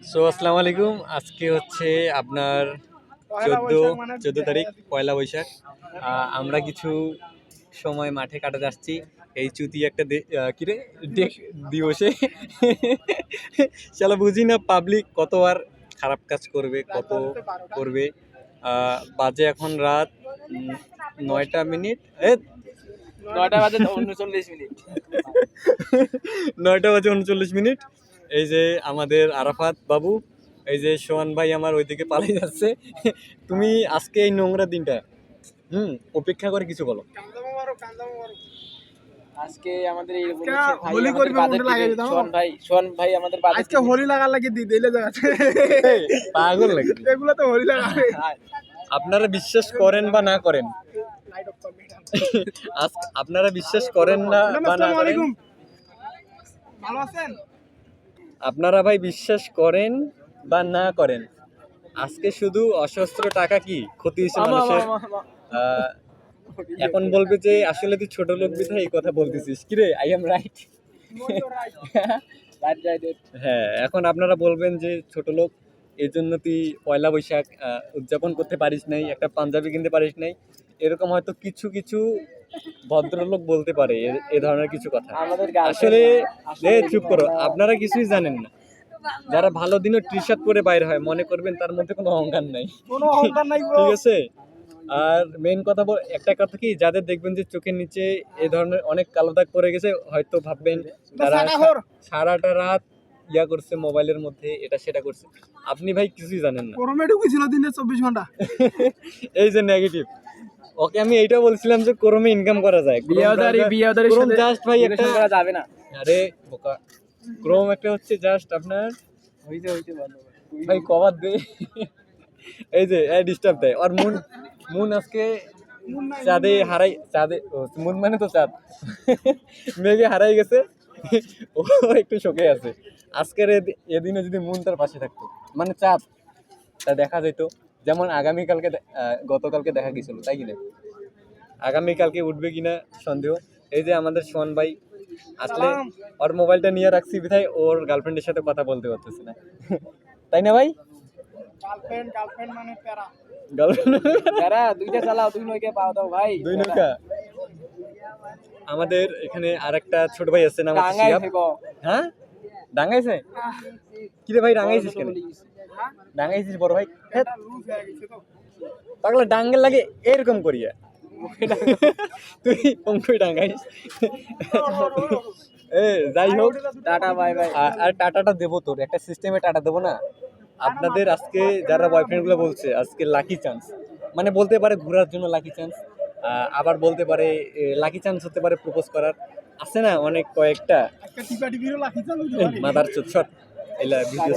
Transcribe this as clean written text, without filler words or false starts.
আসসালামু আলাইকুম। আজকে হচ্ছে আপনার 14 তারিখ, পয়লা বৈশাখ। আমরা কিছু সময় মাঠে কাটাতে আসছি এই চুতি একটা কিরে দিবসে। শালা বুঝি না পাবলিক কতবার খারাপ কাজ করবে, কত করবে। বাজে এখন রাত 9টা মিনিট, 9টা বাজে 39 মিনিট। 9টা বাজে 39 মিনিট। এই যে আমাদের আরাফাত বাবু, এই যে সোহান ভাই আমার ওইদিকে পালিয়ে যাচ্ছে। তুমি আজকে এই নোংরা দিনটা অপেক্ষা করে কিছু বলো। আজকে আমাদের এই হোলি করবে মনে লাগে দাও সোহান ভাই আমাদের বাজে আজকে হোলি লাগার লাগি দিলে যাচ্ছে পাগল লাগে এগুলো তো হোলি লাগাবে। আপনারা বিশ্বাস করেন বা না করেন, আপনারা বিশ্বাস করেন না বা না করেন, ভালো আছেন আপনারা ভাই বিশ্বাস করেন বা না করেন, আজকে শুধু অসহস্র টাকা কি ক্ষতি হয়েছে মানুষের। এখন বলবে যে আসলে তুই ছোট লোক বিধায় এই কথা বলতেছিস, কিরে আই এম রাইট? হ্যাঁ, এখন আপনারা বলবেন যে ছোট লোক, এই জন্য তুই পয়লা বৈশাখ উদযাপন করতে পারিস নাই, একটা পাঞ্জাবি কিনতে পারিস নাই, এরকম হয়তো কিছু কিছু ভদ্রলোক বলতে পারে এ ধরনের কিছু কথা। আসলে চুপ করো, আপনারা কিছুই জানেন না। যারা ভালো দিনও টি শার্ট পরে বাইরে হয় মনে করবেন তার মধ্যে কোনো অহংকার নাই, ঠিক আছে? আর মেইন কথা একটা কথা কি, যাদের দেখবেন যে চোখের নিচে এই ধরনের অনেক কালো দাগ পড়ে গেছে, হয়তো ভাববেন তারা সারাটা রাত ইয়া করছে মোবাইলের মধ্যে, এটা সেটা করছে। আপনি ভাই কিছুই জানেন না। গরমে ঢুকেছিল দিনে 24 ঘন্টা। এই যে নেগেটিভ, ওকে আমি এইটা বলছিলাম যে ক্রমে ইনকাম করা যায়। ক্রোম জাস্ট ভাই একটা করা যাবে না। আরে বোকা, ক্রোম একটা হচ্ছে জাস্ট আপনার হইতে ভাই কভার দে। এই যে ডিস্টার্ব দেয়। আর মুন আজকে চাঁদে হারাই, মুন মানে তো চাঁদ, মেঘে হারাই গেছে, ও একটু শোকে আছে। আজকের এদিনে যদি মুন তার পাশে থাকতো, মানে চাঁদ, তা দেখা যেত যেমন আগামীকালকে গতকালকে দেখা গেছিল, তাই কিনা? আগামীকালকে উঠবে কিনা সন্দেহ। এই যে আমাদের সোহান ভাই আসলে ওর মোবাইলটা নিয়ে রাখছি বিধায় ওর গার্লফ্রেন্ডের সাথে কথা বলতে পারতেছে না, তাই না ভাই? গার্লফ্রেন্ড মানে প্যারা। দুইটা চালাও, দুই নৌকা পাও দাও ভাই, দুই নৌকা। আমাদের এখানে আরেকটা ছোট ভাই আছে নাম হচ্ছে শিহাব। হ্যাঁ, ডাঙ্গাইছে? কিরে ভাই ডাঙ্গাইছিস কেন? ডাঙ্গাইছিস বড় ভাই? পাগলা ডাঙ্গের লাগে এরকম করিয়া তুই পঙ্কই ডাঙ্গাইস। যাই হোক, টাটা বাই বাই। আর টাটাটা দেবো, তোর একটা সিস্টেমে টাটা দেবো না। আপনাদের আজকে যারা বয়ফ্রেন্ড গুলো বলছে আজকে লাকি চান্স, মানে বলতে পারে ঘোরার জন্য লাকি চান্স, আবার বলতে পারে লাকি চান্স হতে পারে প্রপোজ করার, আছে না অনেক কয়েকটা। একটা টিপা টিপিরও লাকি চান্স মাদার চোদ শট এলা ভিডিও